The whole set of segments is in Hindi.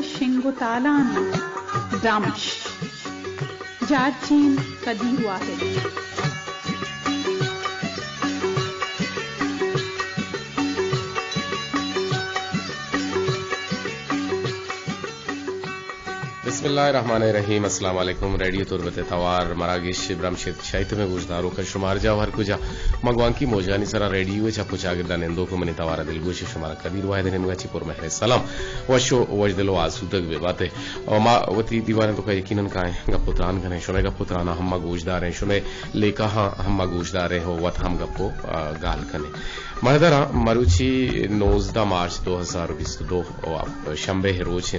Shingutalan Dramsh Jajin Kadir Wahid बिस्मिल्लाहिर्रहमानिर्रहीम अस्सलाम वालेकुम रेडियो तुर्बत तवार मरागिश ब्रह्मशिद शायत में गुजदारो का शुमार जावर कुजा मगवान की मोजानी सरा रेडियो चा पुचा गिरदा नेंदो को मनी तवारा दिलगोश शुमार कदीर वाहिद ने मगा चिपुर महर सलाम वशो वजदलो आसुदक वे बातें और मा वती दीवाने तो का यकीनन का है गपुत्रान कने शुने गपुत्राना हममा गोशदार हैं शुने लेका हममा गोशदार हो वत हम गपो गाल कने महदरा मरुची 19 मार्च 2022 और शंबे रोज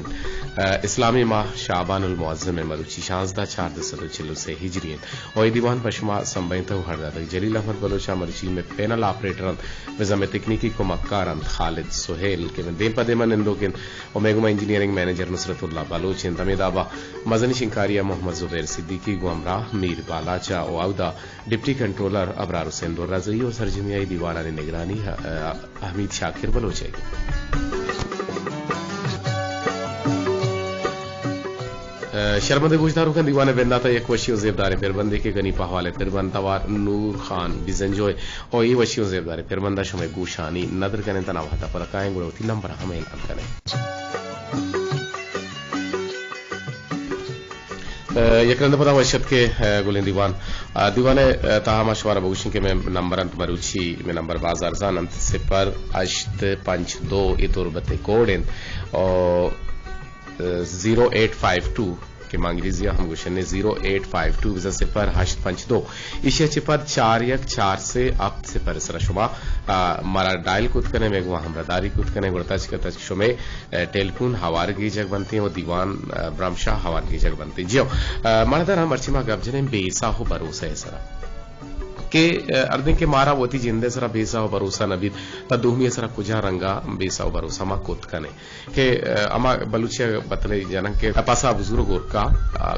इस्लामी माह शाबानुल मुअज्जम में मरुची 16 से हिजरी और दीवान पशमा संबंध हरदा जलील अहमद बलोचा मरुची में पैनल ऑपरेटर विजम तकनीकी को मक्कारन खालिद सुहेल के देम पदेमन इंदोकिन और मेगुमा इंजीनियरिंग मैनेजर नुसरतुल्लाह बलोचिन तमेदाबा मजनी शिंकारिया मोहम्मद जुबैर सिद्दीकी गुमराह मीर बालाचा और आउदा डिप्टी कंट्रोलर अबरार हुसैन रजई और सरजमियाई दीवाना ने निगरानी हमीद शाकिर बलोचे शर्मद गुजदारों का दीवाने बेंदाता एक वशियों जेबदारे फिरबंदी के गनी पहवाले फिरबंद तवार नूर खान बिजंजोय और ये वशियों जेबदारे फिरबंदा शुमे गुशानी नदर कने तना वाता पर काएं गुड़वती नंबर हमें ऐलान करें यकरंद पदा वशत के गुलिन दीवाने ताहा मशवारा बगुशिन के में नंबर अंत मरुची में नंबर बाजार जान अंत से पर अश्त 52 इतुर्बते कोडेन और 0852 के मांगलीजिया हम गुशन ने 0852 विजा से पर 852 इशिया चिपर 41 से अब से पर सरशुमा मारा डायल कुत कने में गुआ हमरादारी कुत कने गुरताज के तशो में टेलीफोन हवार की जग बनती है वो दीवान ब्रह्मशाह हवार की जग बनती जियो मारदर हम अर्चिमा गबजने बेसा हो भरोसा है सरा के अर्दिन के मारा वती जिंदे सरा बेसा हो भरोसा नबी तदुमी सरा कुजा रंगा बेसा हो भरोसा मा कोत कने के अमा बलुचिया बतले जनक के पासा बुजुर्ग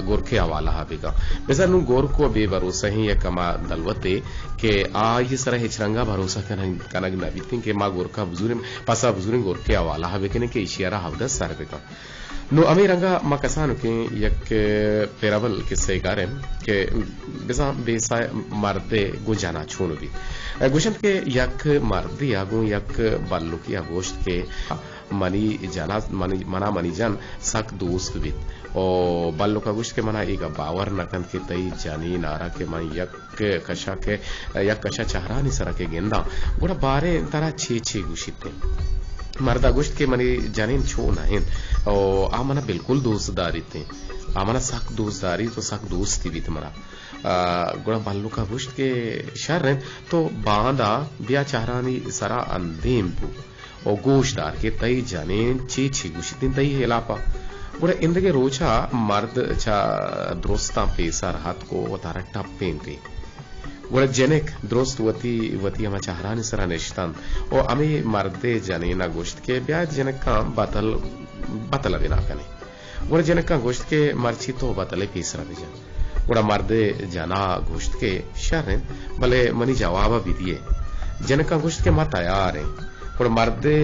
गोरखे हवाला हाबिगा बेसा नु गोर को बे भरोसा ही ये कमा दलवते के आ ये सरा हिचरंगा भरोसा कनग नबी के मा गोरखा बुजुर्ग पासा बुजुर्ग गोरखे हवाला हाबे के इशियारा हवदा सरबेगा नो अमीरंगा मकसानु के यक पेरावल किस्से गारे के बिसा बेसा मर्दे गुजाना छोनु भी गुशन के यक मर्दी आगु यक बल्लु की गोश्त के मनी जाना मनी जन सक दोस्त भी और बल्लु का गोश्त के मना एक बावर नकन के तई जानी नारा के मन यक कशा चहरा नि सरा के गेंदा गुड़ा बारे तरह छे गुशिते मर्दा गुश्त के मनी जानिन छो नाहिन और आमना बिल्कुल दोस्तदारी थे आमना सक दोस्तदारी तो सक दोस्ती भी तुम्हारा गुड़ा बालू का गुश्त के शर तो बांदा बिया चाहरानी सरा अंधेम और गोश्तदार के तई जानिन ची गुशितिन तई हेलापा गुड़ा इंदगे रोचा मर्द चा दोस्ता पेसा राहत को तारा टप पेंते गुड़ा जेनेक दोस्त वती हमा चाहरानी सरा निश्तान और अमी मर्दे जाने ना गोश्त के ब्याज जनक का बतल बिना कने गुड़ा जनक का गोश्त के मर्ची तो बतले पीसरा भी जान गुड़ा मर्दे जाना गोश्त के शर भले मनी जवाब भी दिए जनक का गोश्त के मत तैयार है गुड़ा मर्दे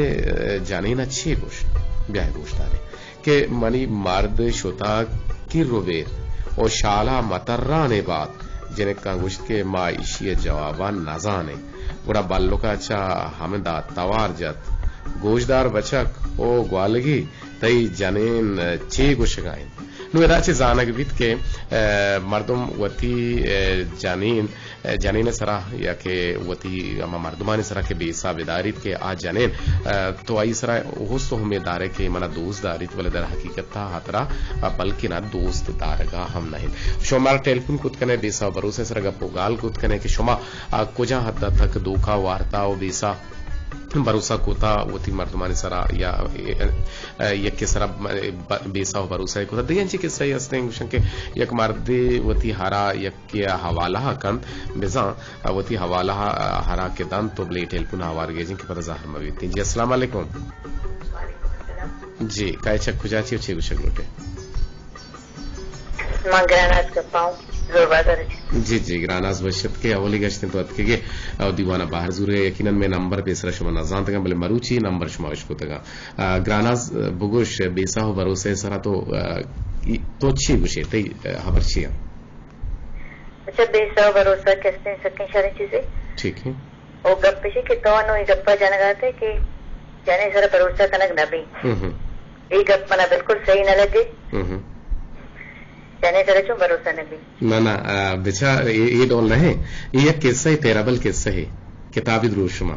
जाने ना अच्छी गोश्त ब्याह गोश्त आने के मनी मर्द शोता की रोबेर और शाला मतर्रा ने बात जनक का गोश्त के माइशिय जवाबा नजाने गुड़ा बाल्लो का अच्छा हमदा तवार जत गोशदार बचक ओ ग्वालगी तई जनेन चे गुशगाइन नु एदाचे जानक बित के मर्दम वती जनीन सरा या के वती अमा मर्दमाने सरा के बेसा बेदारित के आ जनेन तो आई सरा होस्तो हमें दारे के मना दोस्त दारित वाले दर हकीकत था हतरा बल्कि ना दोस्त दारगा हम नहीं शोमार टेलीफोन कुत कने बेसा भरोसे सरा गप्पो गाल कुत कने के शोमा कुजा हद तक धोखा वार्ता और बेसा भरोसा कोता वती मर्दमाने सरा या यक सरा बेसा भरोसा कोता दयांची के सही असते गुशन के यक मर्दे वती हरा यक हवाला कन बेजा वती हवाला हरा के दान तो ब्ले टेलीफोन हवार गेजिंग के पता जाहर मवीती जी अस्सलाम वालेकुम जी काय चक खुजाची छे गुशक लोटे मंगरानाज के पाऊ जी जी ग्रानाज बशत के अवली गश्त तो अतके दीवाना बाहर जुरे यकीनन में नंबर पेसरा शमा नजान तक बले मरूची नंबर शमा उसको तक ग्रानाज बुगुश बेसा हो भरोसे सरा तो अच्छी गुशे ते खबर छिया अच्छा बेसा भरोसा कैसे सकें सारी चीजें ठीक है ओ गप्पे के तो नो गप्पा जानगाते कि जाने सारा भरोसा कनक नबी ये गप्पा ना बिल्कुल सही न लगे जाने सारा क्यों भरोसा नबी ना बेचा ये डोल नहीं ये किस्सा ही पेराबल किस्सा है किताबी द्रोशमा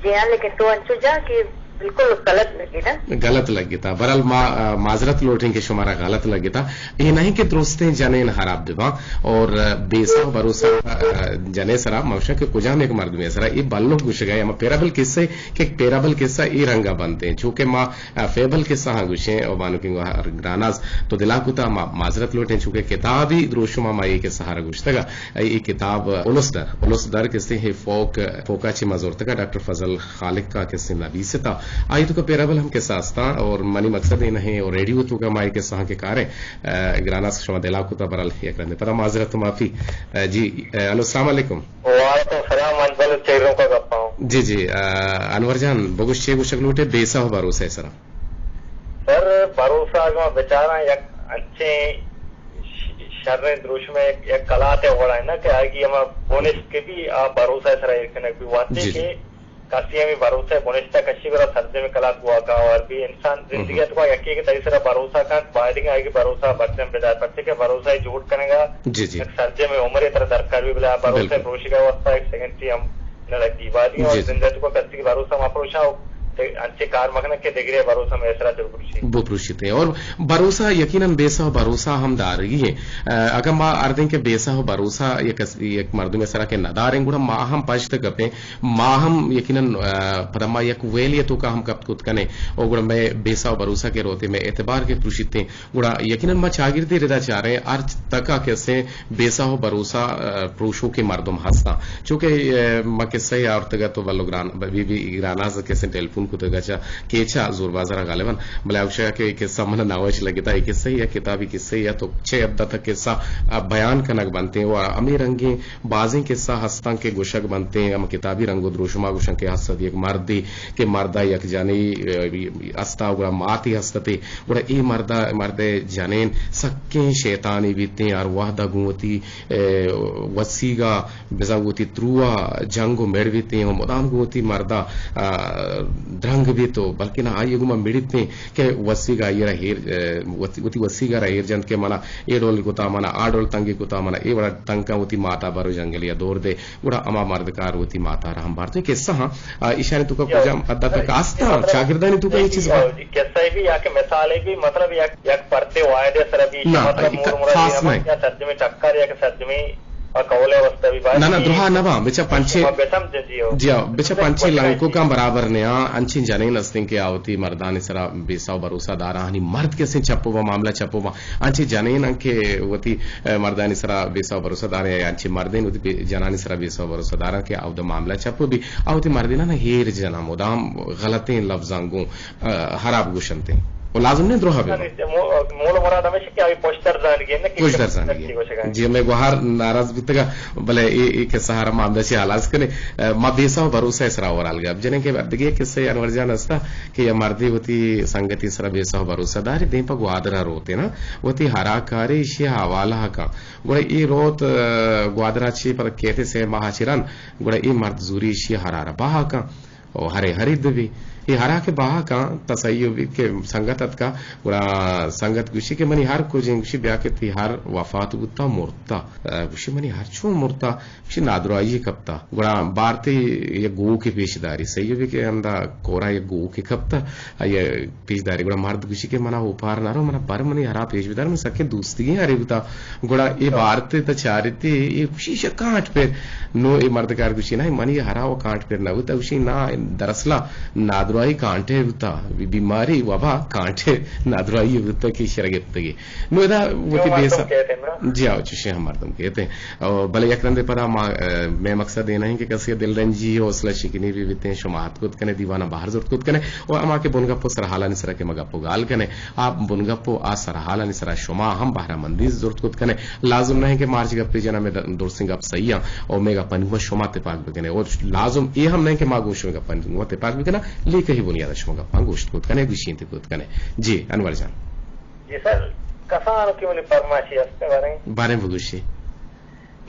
जी हाँ लेकिन तो अंशु जा कि बिल्कुल गलत लगी ना गलत लगी था बरल माजरत लोटें के शुमारा गलत लगी था ये नहीं कि दोस्तें जने हराब दिवा और बेसा भरोसा जने सरा मौशा के कुजा में एक मर्द में सरा ये बल्लो घुस गए हम पेराबल किस्से के पेराबल किस्सा ये रंगा बनते हैं चूंकि माँ फेबल किस्सा हाँ घुसे और मानो कि ग्रानाज तो दिलाकुता माजरत लोटें चूंकि किताबी द्रोशुमा माँ ये के सहारा घुसतेगा ये किताब उलुस दर किस्से है फोका ची मजोरतगा डॉक्टर फजल खालिक का किस्से नबी से था आई तो पेराबल हम के सास्ता और मनी मकसद ही नहीं और रेडियो तो का माई के सहा के कार्य ग्राना शमा दिला कुता बरल ये करने पर माजरत माफी जी अस्सलाम वालेकुम वालेकुम सलाम अनबल चेहरों का गप्पा जी जी अनवर जान बगुश चे गुशक लूटे बेसा हो भरोसा है सर भरोसा का बेचारा एक अच्छे शर्रे द्रोश में एक कलाते हो रहा है ना कि आगे हम बोनिस के भी आप भरोसा है सर एक ने भी वांटे के कासी में भरोसा है बोनिस्ता कशी बरा सर्दे में कला हुआ का और भी इंसान जिंदगी तो यकी के तरीके से भरोसा का बाहरी आएगी भरोसा बच्चे में बेदार बच्चे के भरोसा ही झूठ करेगा एक सर्दे में उम्र तरह दरकार भी बिला भरोसा प्रोशी का अवस्था एक सेकंड थी हम न लगती बात और जिंदगी को कस्ती भरोसा में अप्रोचा अच्छे कार मखना के दिगरे भरोसा में ऐसा वो पुरुषित है और भरोसा यकीनन बेसा हो भरोसा हम दारगी है अगर माँ अर्दें के बेसा हो भरोसा एक मर्द में सरा के नदारें गुड़ा माँ हम पश्त कपे माँ हम यकीनन पदमा एक वेलिय तो का हम कप कुत कने और गुड़ा मैं बेसा हो भरोसा के रोते में एतबार के पुरुषित हैं गुड़ा यकीनन माँ चागिरदे रिदा चाह रहे अर्थ तक कैसे बेसा हो भरोसा पुरुषों के मर्दों में हंसता चूंकि माँ किस्से और तक तो वल्लो ग्राना कैसे टेलीफोन कुतगाचा केचा जोर बाजारा गालिबन भले आवश्यक के किस्सा मन नावच लगता है किस्सा या किताबी किस्से या तो छे अब्दा तक किस्सा बयान कनक बनते हैं और अमीर रंगे बाजी किस्सा हस्ता के गुशक बनते हैं हम किताबी रंगो द्रोशुमा गुशं के हसद एक मर्दी के मर्दा यक जाने अस्ता उड़ा माती हस्तते उड़ा ई मर्दे जानेन सक्के शैतानी बीते और वाहदा गुवती वसीगा बेजागुती त्रुआ जंगो मेड़वीते हो मुदाम गुवती मर्दा ड्रंग भी तो बल्कि ना आइए गुमा मिड़ते के वसीगा ये हेर वती वसीगा हेर जंत के मना ए डोल कुता मना आ डोल तंगी कुता मना ए बड़ा तंका वती माता बारो जंगलिया दौर दे उड़ा अमा मर्दकार वती माता रहम भारत के सहा ईशानी तुका कुजाम अद्दा तक आस्था शागिर्दानी तुका ये चीज कैसा भी याके मिसाल भी मतलब एक पढ़ते वायदे सर भी मतलब खास नहीं सज्ज में चक्कर या के सज्ज में ना दुहा नवा बिचा पंचे जी बिचा पंचे लंको का बराबर ने अंची जने नस्तिंग के आवती मर्दानी सरा बेसा भरोसा दारा हनी मर्द कैसे चप्पो मामला चप्पो अंची जने न के वती मर्दानी सरा बेसा भरोसा दारे अंची मर्दे वती जनानी सरा बेसा भरोसा दारा के आवद मामला चप्पो भी आवती मर्दिना ना हेर जना मुदाम गलतें लफ्जांगो हराब गुशनते वो लाजुम ने द्रोहा बे मूल मुराद हमें क्या अभी पोस्टर जान जी मैं गुहार नाराज बितगा भले ये के सहारा मामला से हालाज करे मा बेसा भरोसा इसरा और अलग अब जने के बाद देखिए किससे अनवर जान अस्ता कि ये मर्दी होती संगति सरा बेसा भरोसा दारी दे पर ग्वादरा रोते ना होती हराकारे इशी हवाला का गुड़ा ये रोत ग्वादरा ची पर कहते से महाचिरन गुड़ा ये मर्द जूरी इशी हरारा बाहा का और हरे हरिद भी ये हरा के बाहा का तसय्युब के संगत का गुड़ा संगत गुशी के मनी हर को गुशी ब्या के तिहार वफात गुत्ता मुर्ता गुशी मनी हर छो मुर्ता गुशी नादराई कप्ता गुड़ा बारते ये गो के पेशदारी सय्युब के अंदा कोरा ये गो के कप्ता ये पेशदारी गुड़ा मर्द गुशी के मना उपार नारो मना बर मनी हरा पेशदार में सके दोस्ती हरे गुता गुड़ा ये बारते त चारिते ये गुशी से काट पे नो ये मर्दकार गुशी ना मनी हरा वो काट पे ना गुता गुशी ना दरअसल नादरा नादुराई कांटे उता बीमारी वबा कांटे नादुराई उता की शरगेतगी नोदा वती बेसा जी आओ चुशे हम मर्दम कहते हैं और भले यकरंदे पदा मैं मकसद ये नहीं कि कसी दिल रंजी हौसला शिकनी भी विते शुमात कुत कने दीवाना बाहर जरूरत कुत कने और अमा के बुनगप्पो सरहाला निसरा के मगप्पो गाल कने आप बुनगप्पो आ सरहाला निसरा शुमा हम बाहर मंदी जरूरत कुत कने लाजुम नहीं कि मार्च गप्पे जना में दूर सिंह अब सही और मेगा पनुवा शुमा ते पाक बगने और लाजुम ये हम नहीं कि मां गोश्त का पनुवा ते पाक बगना ले कहीं बुनियाद शुमा का पांगोश्त कुत कने विशीन ते कुत कने जी अनवर जान जी सर कसान क्यों नहीं फरमाशी असते बारे बुगुशी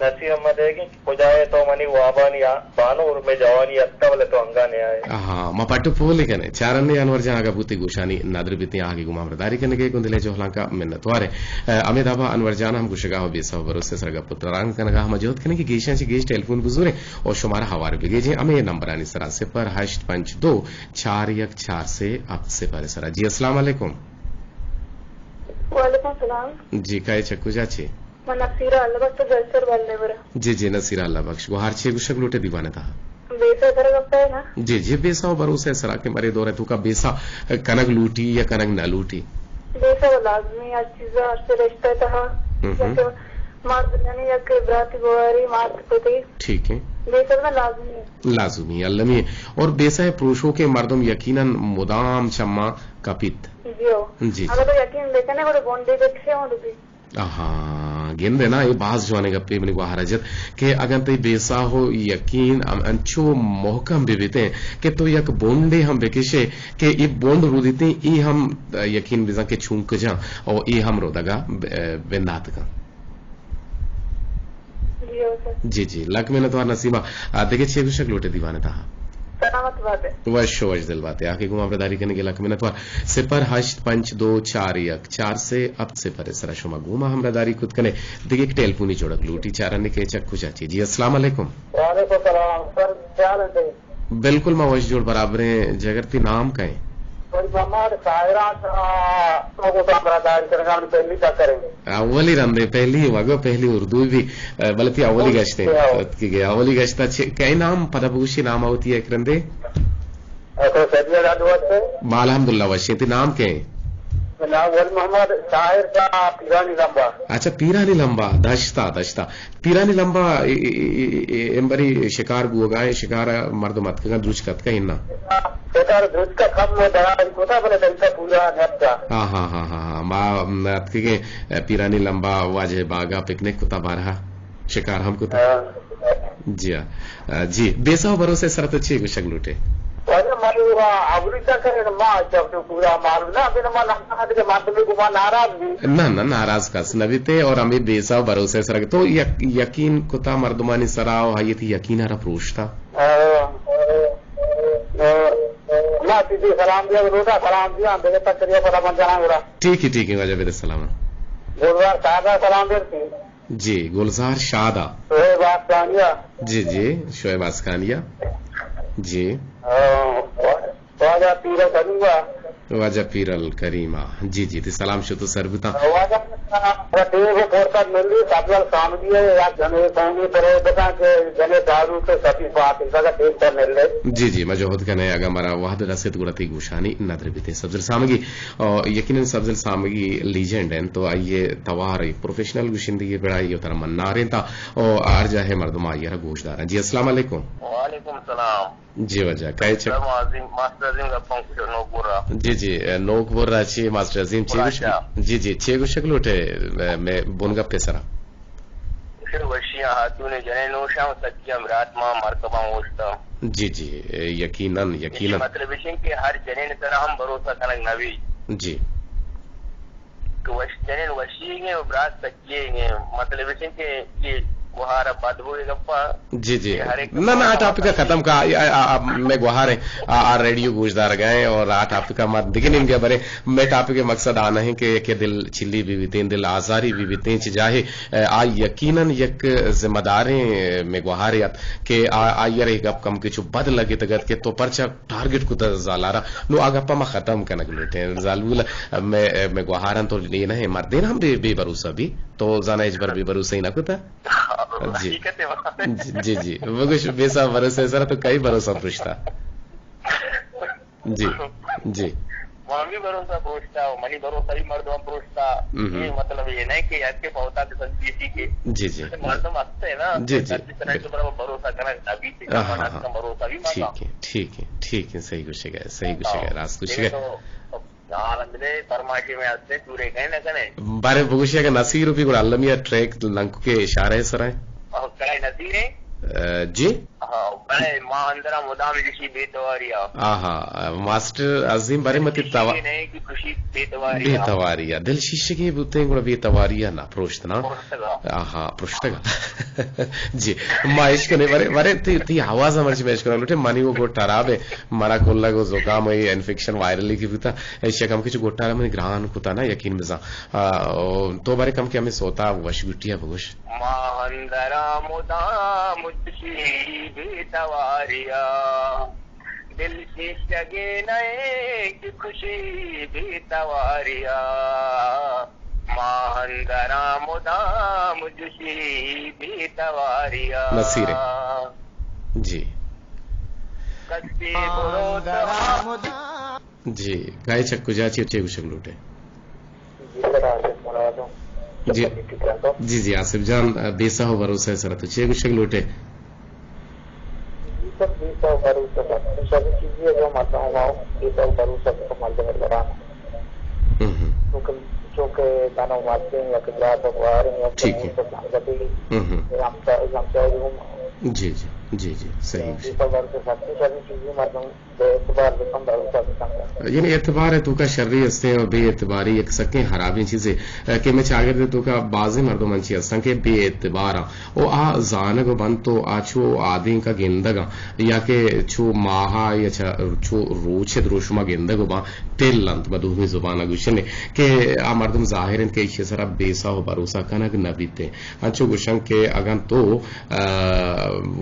नसीब मदेगी पुजाए तो मनी वाबानी बानो और में जवानी अत्ता वाले तो अंगाने आए हाँ मा पट्टू पोले कने चारन्ने अनवर जहां का बुती गुशानी नादर बिती आगे गुमाम रदारी कने के कुंदले जोहलांका मिन्नतवारे अमिताभा अनवर जान हम गुशगा हो बेसा भरोसे सरगा पुत्रांग कनगा हम जोत कने की गेशा से गेश टेलीफोन गुजरे और शुमारा हवारे बिगे जे हमें नंबर आनी सरा से पर #52 414 से आप से पर सरा जी अस्सलाम वालेकुम वालेकुम सलाम जी काय चक्कू जाचे नसीरा अल्लाह बख्श जलसर वाले बरा जी जी नसीरा अल्लाह बख्श गुहार छे गुशक लोटे दीवाने था बेसा कर गप्पा है ना जी जी बेसा और भरोसे सरा के मरे दौरे तू का बेसा कनक लूटी या कनक ना लूटी बेसा लाजमी आज चीज़ से रिश्ता था जैसे मार दुनिया या के ब्राती गोवारी मार पति ठीक है बेसा में लाजमी अल्लामी और बेसा है पुरुषों के मर्दम यकीनन मुदाम चम्मा कपित जी अगर तो यकीन देखे ना वो बॉन्डे बैठे हो भी हाँ गेंदे ना ये बाज जवाने गप्पे मनी को हरजत के अगर ते बेसा हो यकीन अंचो मोहकम बेबीते के तो यक बोंडे हम बेकेशे के ये बोंड रुदिते ई हम यकीन बिजा के छूंक जा और ई हम रोदगा बेंदात का जी जी लक में न तो नसीबा देखे छे गुशक लोटे दीवाने था सलामत बात है वशो वजदल बात है आके गुमावदारी करने के लक में तो सिपर #52 414 से अब से पर सरा शुमा गुमा हमदारी खुद कने देखिए एक टेलीफोनी जोड़क लूटी चारने के चक्कू चाची जी अस्सलाम वालेकुम वालेकुम सलाम सर क्या है बिल्कुल मैं वश जोड़ बराबर है जगरती नाम कहें अव्वली रंदे पहली वगो पहली उर्दू भी बल्कि अव्वली गश्ते अव्वली गश्ता कई नाम पदभूषी नाम होती है एक रंदे अल्हम्दुलिल्लाह वशीती नाम के मोहम्मद शाहिर का पीरानी लंबा अच्छा पीरानी लंबा दशता दशता पीरानी लंबा एम्बरी शिकार गुगाए शिकार मर्द मत का द्रुज कत का इन्ना शिकार द्रुज का कम में दराज कोता बने तंका पूरा नफ्ता हाँ मा के पीरानी लंबा वाजे बागा पिकनिक कुता बारहा शिकार हम कुता जी जी बेसा भरोसे सरत अच्छी गुशक लूटे ना नाराज कस नबीते और अमी बेसा भरोसे सर तो यकीन कुता मर्दमानी सराव हाई थी यकीन हरा प्रोश था ठीक है वजह सलाम जी गुलजार शादा जी जी शोएब आसकानिया जी वाजा पीरल करीमा जी जी थी सलाम शुतु सरबता जी जी मजोहद का नया अगर हमारा वाहद रसीद गुड़ती गुशानी नदर भी थे सब्जल सामगी और यकीनन सब्जल सामगी लीजेंड है तो आइए तवार प्रोफेशनल गुशिंदगी बड़ाई उतर मन्ना रहे था और आर जाहे मर्दमा आइए गोशदार जी अस्सलाम वालेकुम वालेकुम सलाम जी वजह काय छ मास्टर अजीम का पंक्ति नोकपुरा जी जी नोकपुरा छी मास्टर अजीम जी जी छे गुशक लोटे मैं बोनगा पेसरा फिर वशिया हाथूने जने नोशाम सत्यम रातमा मरकबा होस्ता जी जी यकीनन मतलब है कि हर जने ने तरह हम भरोसा कनक नवी जी तो जने वशी है और रात सच्चे मतलब है कि गुहारा बदबू गप्पा जी जी ना ना टॉपिक का खत्म का मैं गुहार है रेडियो गुजदार गए और टॉपिक का मत दिखने इंडिया बरे मैं टॉपिक के मकसद आना है कि दिल चिल्ली भी बीते दिल आजारी भी बीते चाहे आ यकीनन यक जिम्मेदारें में गुहार याद के आयर एक गप कम के बद लगे तगत के तो परचा टारगेट को जालारा नो आगप्पा में खत्म कनक लेटे जालूल मैं गुहारन तो ये नहीं मर्दे हम बेभरोसा भी तो जाना इस बार बेभरोसा ही ना कुता जी जी जी वो कुछ बेसा भरोसा सर तो कई भरोसा पूछता जी जी मामी भरोसा पोषता मनी भरोसा ही मर्दों पोषता ये मतलब ये नहीं कि आज के पौता के संस्कृति के जी जी मर्दों मस्त है ना जी जी भरोसा करना अभी भरोसा भी ठीक है सही कुछ है सही कुछ है रास्त कुछ है परमाशी में आते चूरे कहीं ना कहीं बारे भुगुशिया का नसीर रूपी को अलमिया ट्रैक लंकु के इशारे सर है कहीं नसीर है जी मां अंदर मुदाम ऋषि बेतवारिया मास्टर अजीम बारे मत तवा नहीं कि खुशी बेतवारिया दिल शिष्य के बुते गुण बेतवारिया ना प्रोष्तना पृष्ठगा जी माइश कने बारे ती आवाज मर्च मैच करन लुटे मानी वो गोटाराबे मारा कोल्ला गो जोकाम है इन्फेक्शन वायरली की बुता ऐसे कम किछु गोटारा मन ग्रहण कुता ना यकीन में तो बारे कम के हमें सोता वशगुटिया भगोश मां अंदर मुदाम बेतवारिया दिल से जगे नए की खुशी बेतवारिया माहंदरा मुदाम जुशी बेतवारिया नसीरे जी कस्ती जी गाय चक्कू जाची उचे उछल लूटे जी जी जी आसिफ जान बेसा हो भरोसा है सर तो चे कुछ लोटे सब बेसा भरोसा सभी चीजें जो मतलब बेसा भरोसा को मालूम है जो के दानों मारते हैं या कि रात भगवान या ठीक है जी जी जी जी सही यानी एतबार है तो का शर्री हस्ते और बे एतबारी एक सके हराबी चीजें के मैं चाहे दे तो का बाजी मर्दों मंची हस्तं के बे एतबारा ओ आ जान को बन तो आछो आदि का गेंदगा या के छो माहा या छो रोचे द्रोशमा गेंदगो बा तेल लंत मधुमी जुबान गुशने के आ मर्दम जाहिरन के इच्छे सरा बेसा हो भरोसा कनक नबीते अच्छो गुशन के अगन तो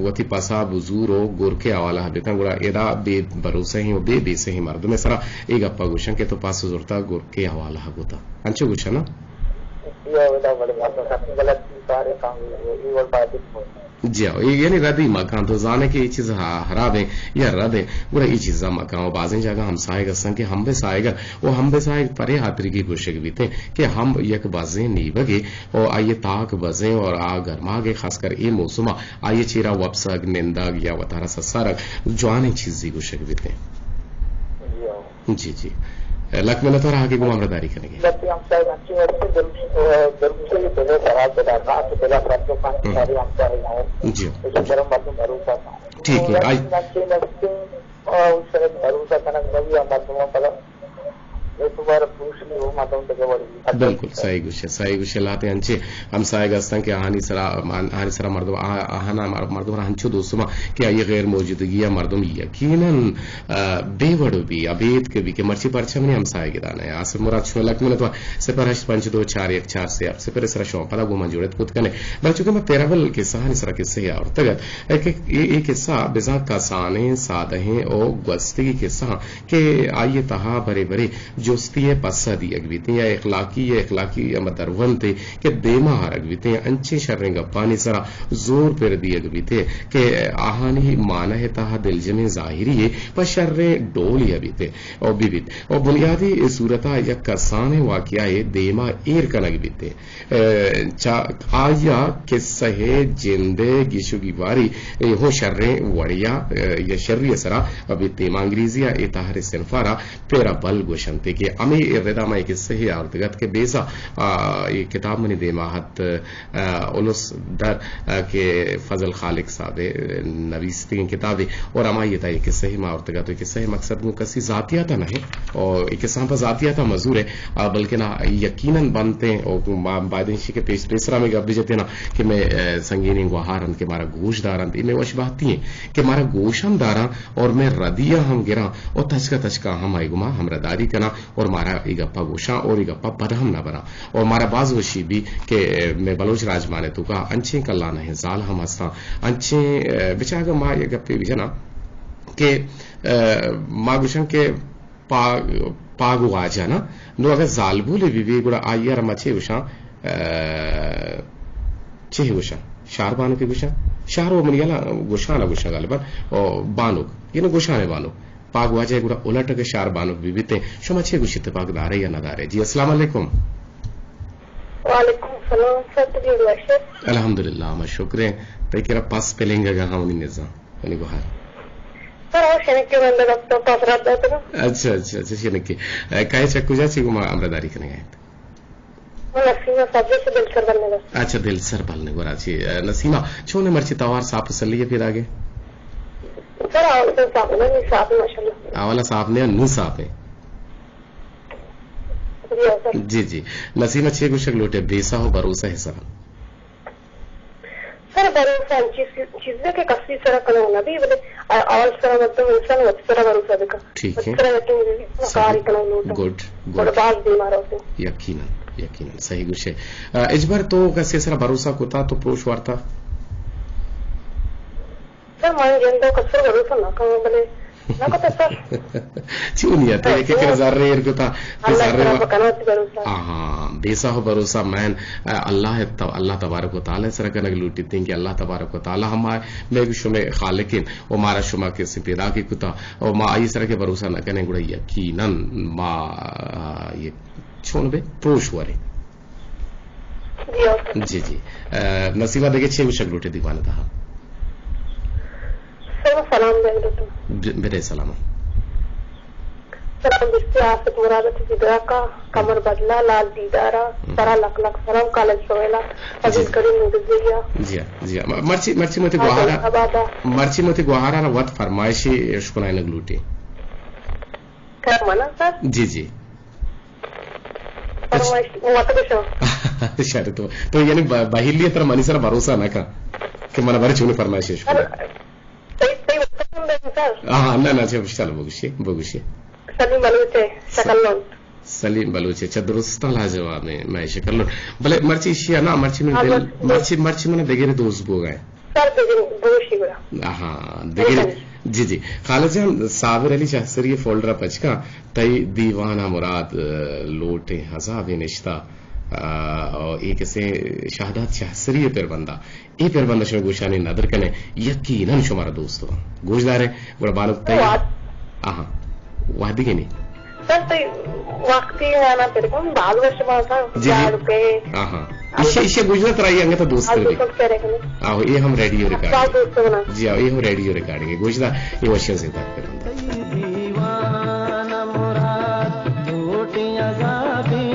वती पसा बुजूरो गोरके आवाला हबेता गुड़ा एदा बे भरोसा ही बे बेसे ही मर्द में सरा एक अप्पा गुशन के तो पास जोरता गोरके आवाला हबोता अच्छो गुशन ना जी यानी रदी मकान तो जाने की ये चीज हराब है या रद है गुड़ा ये चीज मकान बाजें जगह हम साएगा संग हम बे साएगा वो हम बे साएग परे हाथरी की कोशिश बीते कि हम यक बाजें नहीं बगे और आइए ताक बजे और आ गरमा गे खासकर ये मौसम आइए चीरा वपसग निंदग या वतारा ससारग जवानी चीज की कोशिश बीते जी जी लक में तो आगे गुमामदारी करेंगे जी ठीक है बिल्कुल सही गुशे लाते अंचे हम सायग अस्तं के आहानी सरा मर्दम आहाना मर्दम हंचो दोस्तों कि ये गैर मौजूदगी या मर्दम यकीनन बेवड़ो भी अबेद के भी के मर्ची परछम ने हम सायग दाना है आसिफ मुराद छोलक में तो सिपर 85241 से आप सिपर सरा शो पला गुमा जोड़त खुद कने बच्चों के मैं पेराबल के सहानी सरा किस्से है और तगत एक किस्सा बिजा का साने सादहे और गस्ती किस्सा के आइए तहा बरे बरे जोस्ती पसदी अगविते या इखलाकी या मदरवंते के देमा अगविते अंचे शर्रे गप्पानी सरा जोर पर दी अगविते के आहानी माना है तहा दिल जमे जाहिरी है पर शर्रे डोली अबिते और बिबित और बुनियादी सूरता या कसाने वाकिया है देमा एर कनगविते आया किस्सा है जिंदे गिशुगी वारी हो शर्रे वड़िया या शर्री सरा अभी तेमा अंग्रेजिया ए ताहरे सिनफारा पेरा बल गोशंते के अमी इरदामा एक सही आर्तगत के बेसा ये किताब मनी दे माहत उलुस दर के फजल खालिक साहब नवीस्ती किताबें और अमा ये था एक सही मार्तगत एक सही मकसद में कसी जातियाता नहीं और एक सांप जातियाता मजूर है बल्कि ना यकीनन बनते और बादशी के पेशरा में गब्बी जते ना कि मैं संगीनी गुहारन के मारा गोश दारन में वश बाती है कि मारा गोशम दारा और मैं रदिया हम गिरा और तचका हम आई गुमा हम रदारी कना और मारा इगप्पा गोशा और इगप्पा बदहम ना बना और मारा बाज वशी भी के मैं बलोच राज माने तो का अंचे कल्ला नहीं जाल हम हस्ता अंचे बिचागा मा ये गप्पे भी जना के मा गुशन के पागु आजा ना नो अगर जाल भूले भी गुड़ा आयर मचे गुशा छे गुशा शार बानो के गुशा शार वो मनियाला गुशा ना गुशा गालिबन और बानो ये ना गुशा ने बानो पाक वाजे गुड़ा उलट के शार बानो बीबीते शुमा छे गुशित पाक दारे या न दारे जी अस्सलाम वालेकुम वालेकुम सलाम सत्ती वर्ष अल्हम्दुलिल्लाह मा शुक्र ते केरा पास पेलेंगे गा हाउनी निजा कनी गोहार सर और शनिक के बंदे डॉक्टर पास रहता है तो अच्छा अच्छा अच्छा शनिक के काय चक्कू जाची गुमा अमरदारी कने गए नसीमा सब्जी से दिल सर बनने का अच्छा दिल sir balne gorachi nasima chone marchi tawar saap salliye फिर आगे सर और तो साफ नहीं साफ माशाल्लाह आवला साफ ने नु साफ है जी जी नसीमा छे गुशक लोटे बेसा हो भरोसा है सर सर भरोसा चीजें के कसी सर कल होना भी बोले और सर मतलब इंसान वक्त सर भरोसा देखा ठीक है कार इतना लोटा गुड गुड बात बीमार होते यकीनन यकीनन सही गुशे इजबार तो कसे सर भरोसा कोता तो प्रोश वार्ता सर माने जंदो कसर भरोसा ना कहो बोले ना को सर चुनिया तो एक एक zarre er kota zarre भरोसा हां बेसा हो भरोसा मैन अल्लाह तबारक व तआला सर कनग लूटी थिंग कि अल्लाह तबारक व तआला हमारे मैं शुमे खालिकिन ओ मारा शुमा के से पैदा की कुता और मा आई सर के भरोसा न कने गुड़ा यकीनन मा ये छोनबे प्रोश वरे जी जी नसीमा देखे छे गुशक लूटे दीवान कहा सलाम दे मेरे सलाम सलाम जिससे आसिक मुरादत जिदरा का कमर बदला लाल दीदारा सारा लख लख सलाम कॉलेज सोएला अजिल करीम गुजरिया जी मर्ची मते गुहारा ना वत फरमाइशी शुकना नगलूटी क्या माना सर जी जी फरमाइश वत के शायद तो यानी बाहिलियत तर मनी सर भरोसा ना का कि मन बारे चुने फरमाइशी शुकना हाँ ना चलो बगुशी सलीम बलूचे दुरुस्त जवाब में मैं शक्ल भले मर्ची शिया ना मर्ची में मर्ची में देगेरे दोस्त बो गए हाँ देगेरे जी जी खालिजान साबिर अली शाहसरी फोल्डर पचका तई दीवाना मुराद लोटे हजाब निश्ता और एक से शहादत शाहसरी पेरबंदा ए पेरबंदा शो गोशानी नदर कने यकीनन शुमारा दोस्तों गोजदार है बड़ा बालक तई आहा वादी के नहीं सर तो वक्ती आना तेरे को बाल वर्ष मासा यार पे आहा इसे गुजरत रही अंगे तो दोस्त रे आओ ये हम रेडियो रिकॉर्ड जी आओ ये हम रेडियो रिकॉर्डिंग गोजदा ये वशिया से बात करंदा दीवाना मुराद टूटियां जाबी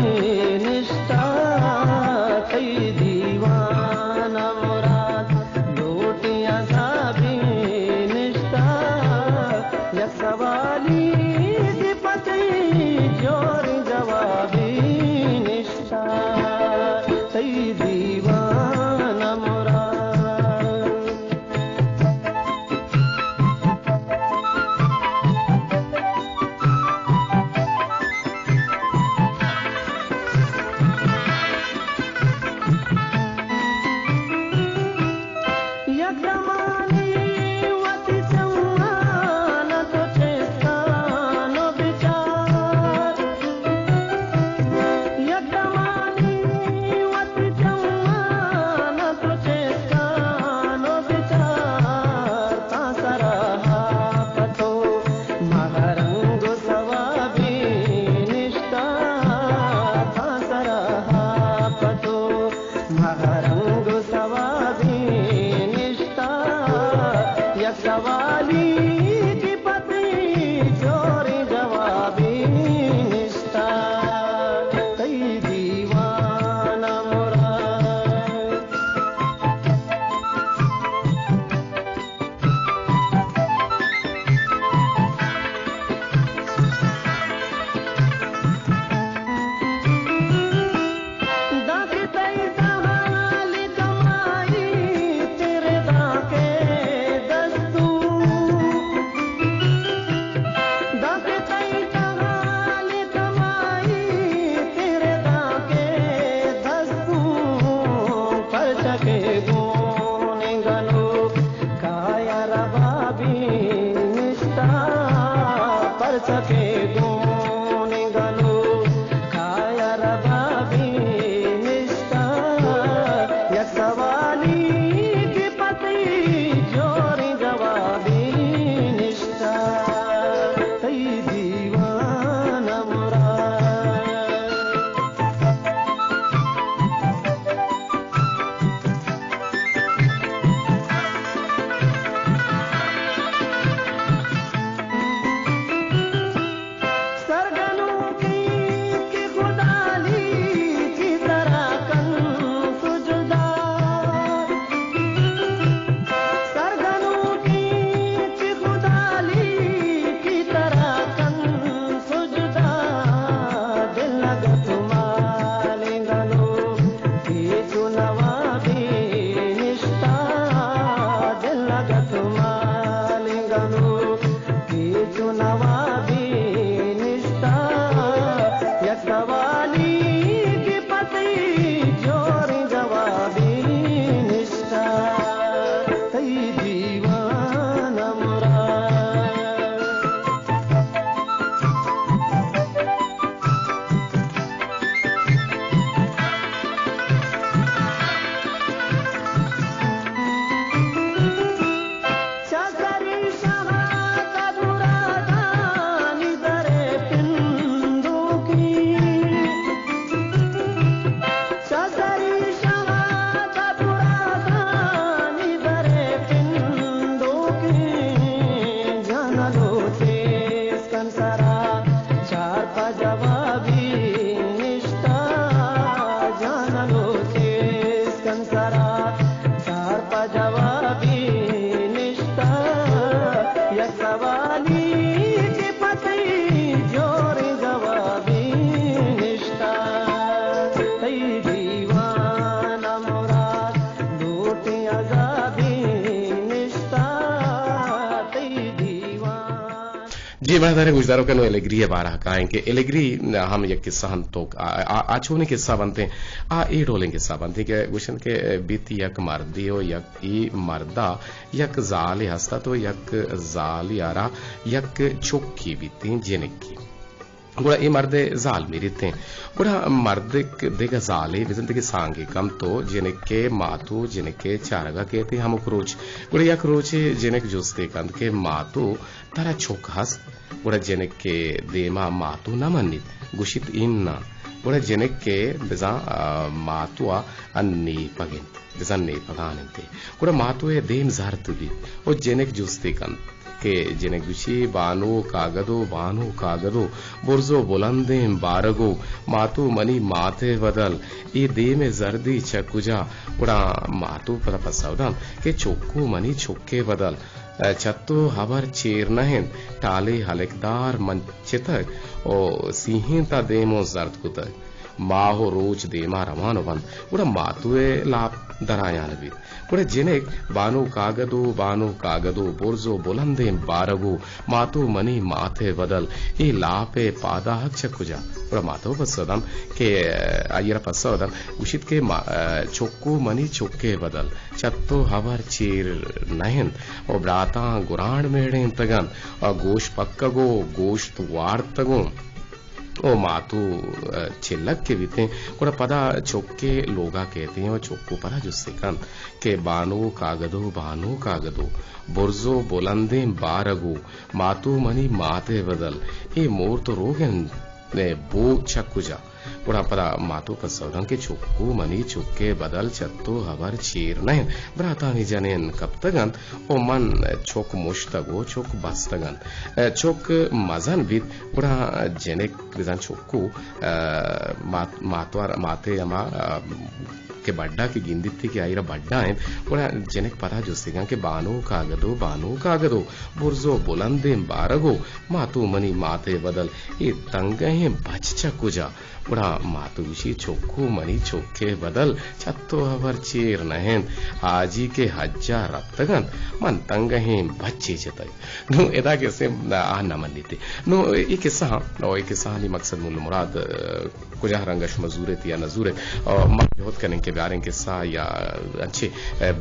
जी मैं दारे गुजदारों का नो एलेग्री है बारह का है कि एलेग्री हम एक किस्सा हम तो आचोने किस्सा बनते आ ए डोले किस्सा बनते के गुशन के बीत यक मर्दी हो यक ई मर्दा यक जाली हस्ता तो यक जाली आरा यक चुक्की बीती जेनिक की गुड़ा ये मर्दे जाल मेरी थे गुड़ा मर्द देगा जाले विजन के सांगे कम तो जिनके मातु जिनके चारगा कहते हम क्रोच गुड़ा या क्रोच जिनक जुस्ते कंद के मातु तारा छोक हस गुड़ा जिनके देमा मातु न मनित गुशित इन ना गुड़ा जिनके बिजा मातुआ अन्नी पगिन बिजा ने पगाने थे गुड़ा मातुए देम जारत भी और जिनक जुस्ते कंद के जिनगुशी बानो कागदो बुर्जो बुलंदे बारगो मातु मनी माथे बदल ये दे में जर्दी चकुजा उड़ा मातु पर पसवदम के चोक्कू मनी चोक्के बदल छत्तो हबर चेर नहन टाले हलकदार मंचितक ओ सिंहिता देमो जर्द कुतक माहो रोज देमा रमानो बन उड़ा मातुए लाप दरायान भी उड़े जिनेक बानो कागदो बोर्जो बुलंदे बारगो मातु मनी माथे बदल ए लापे पादा हक चकुजा उड़ा मातो पसदम के आयरा पसदम उशित के चोक्कू मनी चोक्के बदल चत्तो हवर चीर नहन और ब्राता गुराण मेड़े तगन और गोश पक्कगो गोश्त वार्तगो ओ मातु चिल्लक के बीते कोड़ा पदा चोक्के लोगा कहते हैं और चोक्को परा जो सिकन के बानो कागदो बुर्जो बुलंदे बारगो मातु मनी माते बदल ये मोर तो रोगन ने बो चकुजा कोड़ा पदा मातु पसौदं के चोक्को मनी चुक्के बदल चत्तो हवर चीर नहीं ब्राता नि जनेन कब तगन ओ मन चोक मुश्तगो चोक बस्तगन चोक मजन भी कोड़ा जेनेक बिजान चोक्को मातवार माते अमा के बड्डा की गिंदित थी कि आयरा बड्डा है कोड़ा जेनेक पता जो सिगा के बानो कागदो बुर्जो बुलंदे बारगो मातु मनी माते बदल ये तंगे हैं बच्चा कुजा उड़ा मातुशी चोक्कू मनी चोक्के बदल छत्तो हवर चेर नहन आजी के हजार रत्तगन मन तंगहे बच्चे चतक नो एदा कैसे आ न मन्नीते नो ये किस्सा नी मकसद मुल मुराद कुजा रंगश मजूरत या नजूरत और मन जोत करने के बारे किस्सा या अच्छे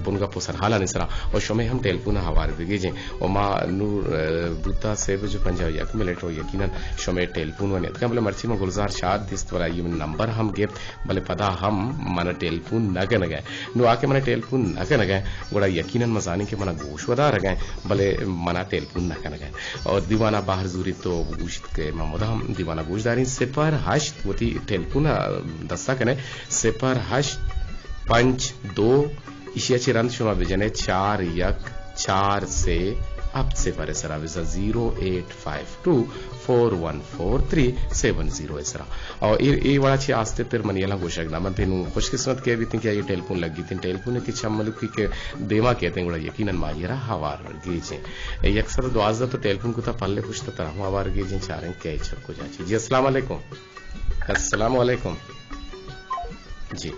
बुनगा पोसर हाला निसरा और शमे हम टेलीफोन हवार दिगे जे और मा नूर बुता से जो पंजाब यक मिलेट हो यकीनन शमे टेलीफोन वने का बोले मर्ची में गुलजार शाद दिस वाला ये नंबर हम गे भले पदा हम मन टेलीफोन न गए नो आके मन टेलीफोन न गए गोड़ा यकीनन मजानी के मना गोश वदा रगे भले मना टेलीफोन न गए और दीवाना बाहर जूरी तो गोश्त के ममोदा हम दीवाना गोशदारी सिपर हश वती टेलीफोन दस्ता कने सिपर हश 5-2 इशियाची रंद शुमा बिजने 4 से अब से पर सरा विजा 0852414370 सरा और ये वाला ची आस्ते तेर मनियला गोशक ना मन तेनु खुशकिस्मत के भी कि ये टेलीफोन लगी थी टेलीफोन की चमलु की के देवा कहते हैं गुड़ा यकीनन मायरा हवार गेजे अक्सर दुआजा तो टेलीफोन को ता पल्ले कुछ तो तरह हवार गेजे चारें के छको जाची जी अस्सलाम वालेकुम जी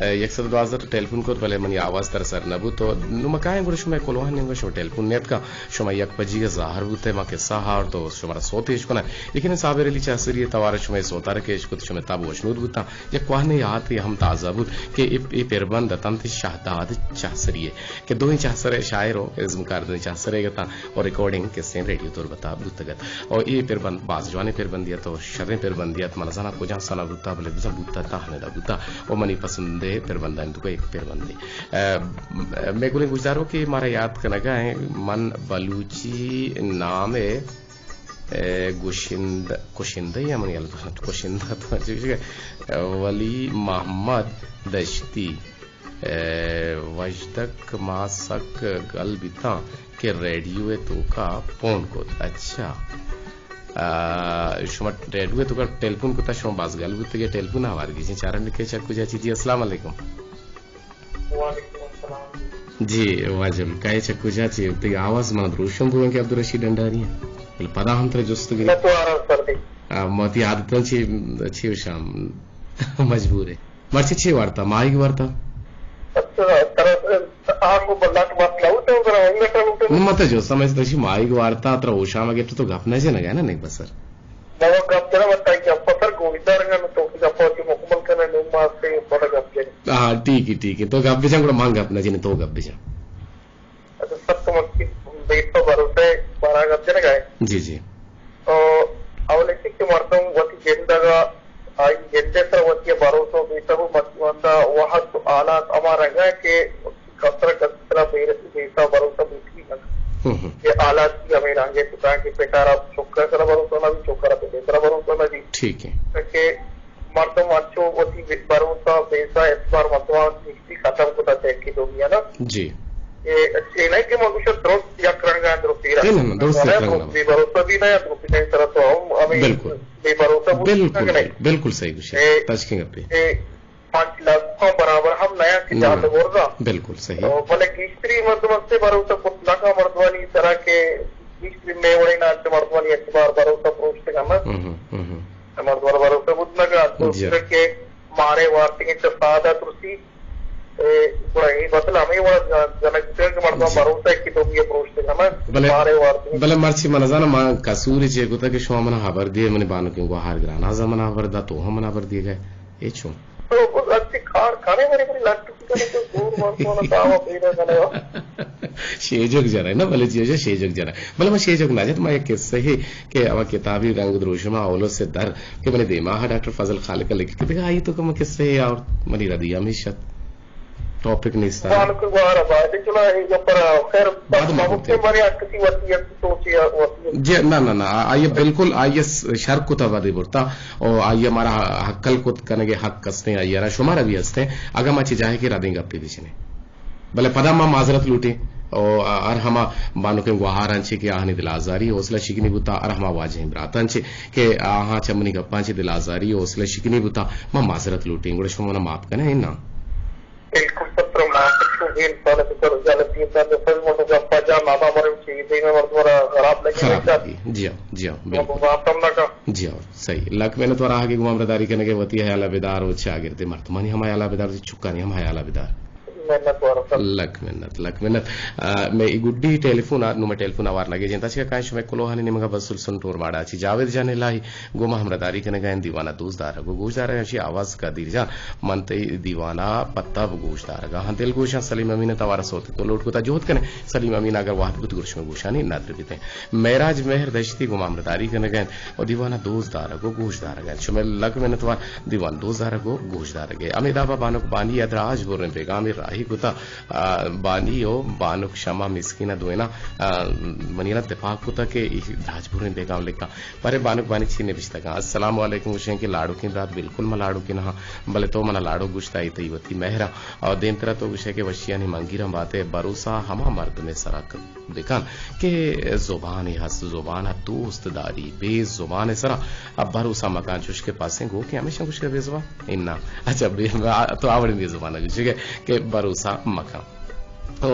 एक सद बाज़ टेलीफोन को भले मनी आवाज तर सर नबू तो नुमकाए गुरु शुमे कोलोहान नेंगो शो टेलीफोन नेत का शुमा यक पजी के जाहर बुते मा के सहार तो शुमारा सोतेश कोना लेकिन साबेर ली चासरिए तवार शुमे सोतार के इसको शुमे ताबू वशनूद बुता या क्वाने याद हम ताजा बुत के ए पेरबंद तंत शाहदाद चासरिए के दो ही चासरे शायर हो इज्म कार दो चासरे गता और रिकॉर्डिंग के सेन रेडियो तौर बता बुतगत और ये पेरबंद बाज जवाने पेरबंदिया तो शर्रे पेरबंदिया मनजाना को जहां सना बुता भले बुता बुता ताहने दा बुता ओ मनी पसंद है पेरबंदा तो एक पेरबंदी मैं गुले गुजारो कि मारा याद करना है मन बलूची नाम है कुशिंदा या मन कुशिंदा तो वली मोहम्मद दश्ती वजदक मासक गल बिता के रेडियो तो का फोन को अच्छा शुमा रेडियो तो का टेलीफोन को शुमा बाज गल बुत के टेलीफोन आवार की चारण के चक्कू जाची जी अस्सलाम वालेकुम जी वाजम काय चक्कू जाची ते आवाज मा रोशन बुए के अब्दुल रशीद अंडारी है पदा हम तर जुस्त गिरी मती आदतन छी शाम मजबूर है मर्ची छी वार्ता माई वार्ता आंगो बल्लाट बात लावू ते जरा इंग्लिश मत जो समझ तशी माईक वार्ता अत्र ओशामा गेट तो गपनाचे ना ना नहीं बसर नवा गप जरा बताई कि पत्थर गोविंदारंगा तो गप की मुकम्मल करने नुमा से बड़ा गप के हां ठीक है तो गप बिचा கூட मांग गप ना जी तो गप बिचा अच्छा सब समझ की बेट तो भरोसे 12 गप जने गए जी तो ಅವಲಕ್ಕೆ ಮಾಡ್ತಾಂ ವತಿ ಗೆಂದಾಗ आई ಗೆದ್ದೆ ಸರ್ ವತಿಯ ಭರೋಸಾ ಬೇತವು ಮತ್ತು ವಹತ್ ಆಲಾತ್ ಅಮಾರಂಗ के कतरा बेर बेसा भरोसा बिठी ये आलात की हमें रांगे तुका के पेटारा चोक्का करा भरोसा ना भी चोक्का पे बेतरा भरोसा ना जी ठीक है के मर्दम अच्छो वती भरोसा बेसा इस बार मतवा निश्चित खत्म होता है की दुनिया ना जी ये अच्छे नहीं कि मनुष्य दोस्त या करणगा दोस्तीरा नहीं दोस्त करणगा भरोसा भी नहीं दोस्ती नहीं तरह तो हम हमें बिल्कुल बेभरोसा बिल्कुल सही कुछ टचिंग पे 5 लाख को बराबर हम नया की जात बोलना बिल्कुल सही तो भले स्त्री मर्दमत से भरोसा पुतना का मर्दवानी तरह के स्त्री में वही ना मर्दवानी अच्छी बार भरोसा पूछते करना मर्दवार भरोसा पुतना का दूसरे के मारे वार्ते के सादा तुलसी ही बदला हमें वो जनक के मर्दवा भरोसा की तुम ये पूछते करना मारे वार्ते भले मर्ची मनजाना मा कसूरी चेकुता के शो मना खबर दिए मने बानो के हार ग्राना जमना खबर दा तो हम ना खबर दिए गए ये छो तो अच्छी खाने वाले पर लट्टू की तो दूर मत दावा पेरा करेगा शेजक जरा ना भले चीज शेजक जरा भले मैं शेजक ना जे तो मैं एक किस्सा ही के अब किताबी रंग द्रोशमा औलो से दर के मैंने देमा डॉक्टर फजल खालिक का लिख के आई तो कम किस्से और मनी रदिया हमेशा टॉपिक नहीं था वाल को बाहर बात चला है जो पर खैर बाबू मारे किसी वसीयत सोची वसीयत जी ना आइए बिल्कुल आइए शर्क को तबादी बोलता और आइए हमारा हक्कल को करने के हक कसते आइए ना शुमारा भी हंसते अगर मैं चाहे कि राधेंगे अपने दिशने भले पदा मां माजरत लूटे और हमा बानो के गुहारांचे के आहानी दिलाजारी हौसला शिकनी बुता और हमा वाजे ब्रातांचे के आहा चमनी गप्पांचे दिलाजारी हौसला शिकनी बुता मां माजरत लूटे गुड़ शुमाना माफ करना है ना बिल्कुल पत्र माफिन साले तो कर जाले तीन साल में फिर मोटो गप्पा जा मामा मरे चाहिए देने मर्दवारा खराब लगे जी हां बिल्कुल वापम ना का जी हां सही लक मैंने तो आगे गुमामदारी करने के वती है अलाबेदार हो छागिरते मर्तमानी हम अलाबेदार से चुका नहीं हम अलाबेदार लक मिन्नत मैं गुड्डी टेलीफोन नुमा टेलीफोन आवार लगे जेंता से काय समय कोलोहानी निमगा बसुल सुन टोर बाड़ा छी जावेद जाने लाई गोमा हमरादारी कने गयन दीवाना दोस्तदार गो गोशदार अशी आवाज का दीरजा मनते दीवाना पत्ता गोशदार गा हां दिल गोशा सलीम अमीन तवारा सोते तो लोट कोता जोत कने सलीम अमीन अगर वाहत गुत गुरश में गोशानी नादर बिते मेराज मेहर दश्ती गोमा हमरादारी कने गयन और दीवाना दोस्तदार गो गोशदार गयन शुमे लक मैंने तवार दीवान दोस्तदार गो गोशदार गे अमिदाबा बानुक बानी अदराज बोरे बेगामी राही कुता बानी ओ बानुक क्षमा मिस्किना दोना मनीना दिफाक कुता के राजपुर ने बेगाम लिखा परे बानुक बानी छीने बिस्तका अस्सलाम वालेकुम उशे के लाडू की रात बिल्कुल म लाडू की ना भले तो मना लाडू गुश्ता आई वती मेहरा और दिन तरह तो उशे के वशिया ने मंगीरा बातें भरोसा हमा मर्द में सरक दिखान के जुबान हस जुबान दोस्त दारी बेजुबान सरा अब भरोसा मकान चुश के पासे गो के हमेशा कुछ के बेजुबान इन्ना अच्छा तो आवड़ी बेजुबान के भरोसा मकान तो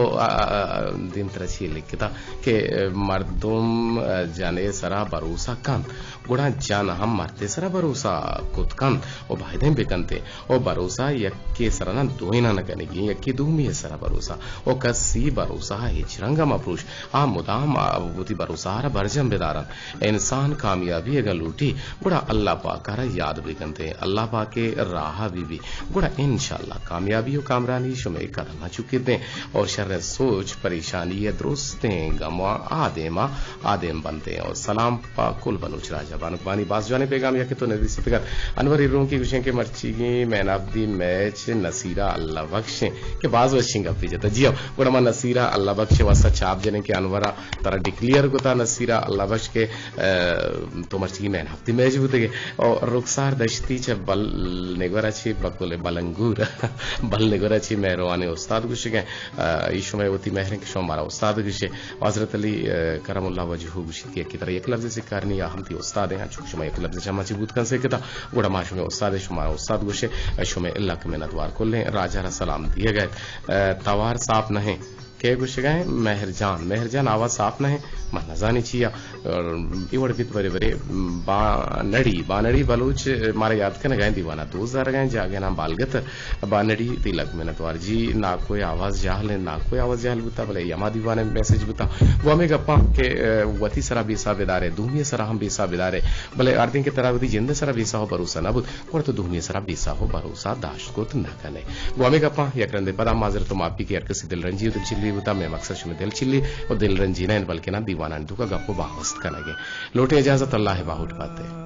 दिन तरह से लिखता कि मर्दुम जाने सरा भरोसा कन गुड़ा जान हम मरते सरा भरोसा खुद कन और भाईदे बेकनते और भरोसा यक्के सरा ना दोइना न कनेगी यक्के दूमी सरा भरोसा और कसी भरोसा हिचरंगा मफरूश आ मुदाम आबूती भरोसा हरा भरजम बेदारन इंसान कामयाबी अगर लूटी गुड़ा अल्लाह पाक हरा याद बेकनते अल्लाह पाक के राह भी गुड़ा इंशाल्लाह कामयाबी और कामरानी शुमे करना चुके थे और शर सोच परेशानी या दुरुस्तें गमा आदेम बनते हैं और सलाम पाकुल बनुच राजा बानुकबानी बास जाने पैगाम या के तो नदी से फिकर अनवर इरों की गुशें के मर्ची की मैन ऑफ दी मैच नसीरा अल्लाह बख्शे के बाज वशिंग अपी जता जी गुड़मा नसीरा अल्लाह बख्शे वासा चाप जने के अनवरा तरह डिक्लेयर गुता नसीरा अल्लाह बख्श के तो मर्ची की मैन ऑफ दी मैच बुते और रुखसार दश्ती च बल नेगरा छी बकुले बलंगूर बल नेगरा छी मेहरवाने उस्ताद गुशे के ईशुमय वती मेहर के शो हमारा उस्ताद गुशे हजरत अली करमुल्लाह वजहू गुशी की तरह एक लफ्ज से करनी या हम थी उस्ताद हैं चुक शुमा एक लफ्ज जमा चिबूत कन से किता गुड़ा माशु में उस्ताद शुमारा उस्ताद गुशे शुमे अल्लाह के मेहनतवार को ले राजा रा सलाम दिए गए तवार साफ नहीं के गुश गए मेहरजान आवाज साफ नहीं मा नजानी चिया इवड़ बित बरे बरे बानड़ी बलूच मारे याद कने गए दीवाना 2000 गए जागे ना बालगत बानड़ी तिलक में नतवार जी ना कोई आवाज जाहले बुता भले यमा दीवाने मैसेज बुता वो हमें गप्पा के वती सरा बेसा बेदारे दुनिया सरा हम बेसा बेदारे भले आर्थिक के तरह वती जिंदे सरा बेसा हो भरोसा ना बुत और तो दुनिया सरा बेसा हो भरोसा दाश को तो ना कने वो हमें गप्पा यकरंदे पदा माजर तो मापी के अरकसी दिल रंजी दिल चिल्ली बुता मैं मकसद शुमे दिल चिल्ली और दिल रंजी ना बल्कि ना दीवाना दुका गप्पो बावस्त कनगे लोटे इजाजत अल्लाह बाहुट बाते